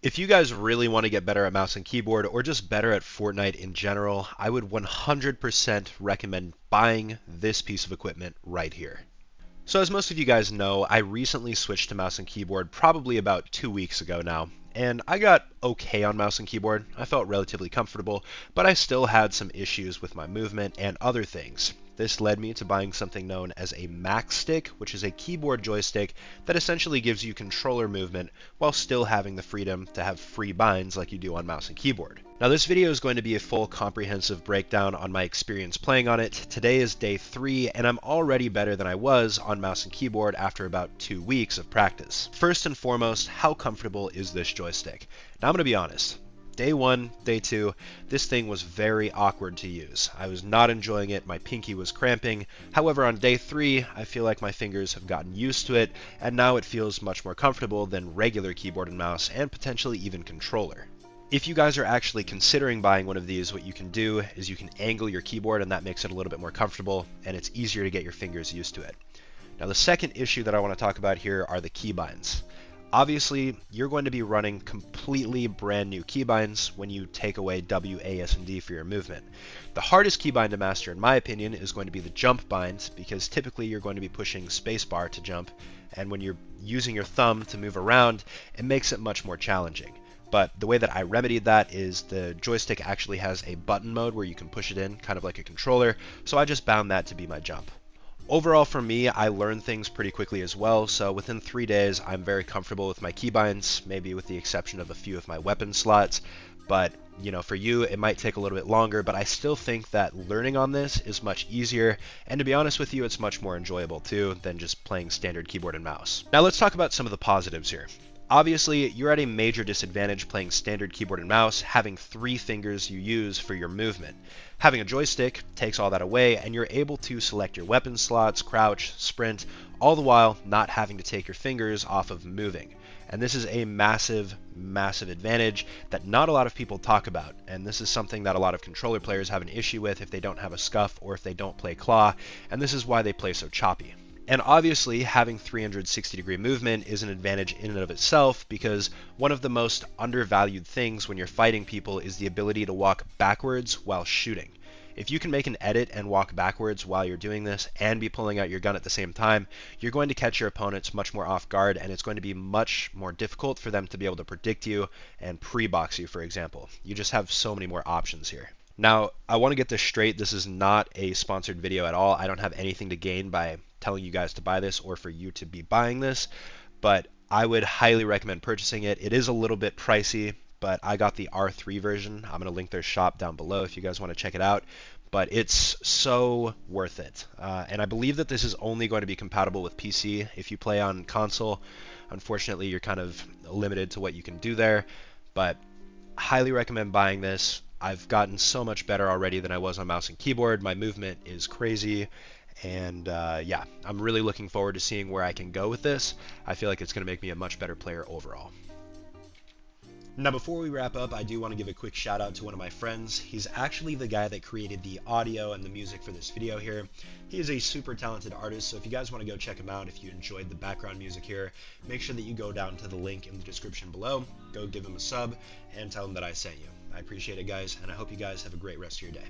If you guys really want to get better at mouse and keyboard or just better at Fortnite in general, I would 100% recommend buying this piece of equipment right here. So as most of you guys know, I recently switched to mouse and keyboard probably about 2 weeks ago now. And I got okay on mouse and keyboard. I felt relatively comfortable, but I still had some issues with my movement and other things. This led me to buying something known as a Max Stick, which is a keyboard joystick that essentially gives you controller movement while still having the freedom to have free binds like you do on mouse and keyboard. Now this video is going to be a full comprehensive breakdown on my experience playing on it. Today is day 3 and I'm already better than I was on mouse and keyboard after about 2 weeks of practice. First and foremost, how comfortable is this joystick? Now I'm going to be honest. Day 1, day 2, this thing was very awkward to use. I was not enjoying it, my pinky was cramping. However, on day 3, I feel like my fingers have gotten used to it, and now it feels much more comfortable than regular keyboard and mouse, and potentially even controller. If you guys are actually considering buying one of these, what you can do is you can angle your keyboard, and that makes it a little bit more comfortable, and it's easier to get your fingers used to it. Now the second issue that I want to talk about here are the keybinds. Obviously, you're going to be running completely brand new keybinds when you take away W, A, S, and D for your movement. The hardest keybind to master, in my opinion, is going to be the jump bind, because typically you're going to be pushing spacebar to jump, and when you're using your thumb to move around, it makes it much more challenging. But the way that I remedied that is the joystick actually has a button mode where you can push it in, kind of like a controller, so I just bound that to be my jump. Overall for me, I learned things pretty quickly as well, so within 3 days I'm very comfortable with my keybinds, maybe with the exception of a few of my weapon slots, but for you it might take a little bit longer, but I still think that learning on this is much easier, and to be honest with you, it's much more enjoyable too than just playing standard keyboard and mouse. Now let's talk about some of the positives here. Obviously, you're at a major disadvantage playing standard keyboard and mouse, having 3 fingers you use for your movement. Having a joystick takes all that away, and you're able to select your weapon slots, crouch, sprint, all the while not having to take your fingers off of moving. And this is a massive, massive advantage that not a lot of people talk about, and this is something that a lot of controller players have an issue with if they don't have a scuff or if they don't play claw, and this is why they play so choppy. And obviously, having 360-degree movement is an advantage in and of itself, because one of the most undervalued things when you're fighting people is the ability to walk backwards while shooting. If you can make an edit and walk backwards while you're doing this and be pulling out your gun at the same time, you're going to catch your opponents much more off guard, and it's going to be much more difficult for them to be able to predict you and pre-box you, for example. You just have so many more options here. Now, I want to get this straight. This is not a sponsored video at all. I don't have anything to gain by telling you guys to buy this or for you to be buying this, but I would highly recommend purchasing it. It is a little bit pricey, but I got the R3 version. I'm going to link their shop down below if you guys want to check it out, but it's so worth it. And I believe that this is only going to be compatible with PC. If you play on console, unfortunately, you're kind of limited to what you can do there, but highly recommend buying this. I've gotten so much better already than I was on mouse and keyboard. My movement is crazy, and yeah, I'm really looking forward to seeing where I can go with this. I feel like it's going to make me a much better player overall. Now before we wrap up, I do want to give a quick shout out to one of my friends. He's actually the guy that created the audio and the music for this video here. He is a super talented artist, so if you guys want to go check him out, if you enjoyed the background music here, make sure that you go down to the link in the description below, go give him a sub, and tell him that I sent you. I appreciate it, guys, and I hope you guys have a great rest of your day.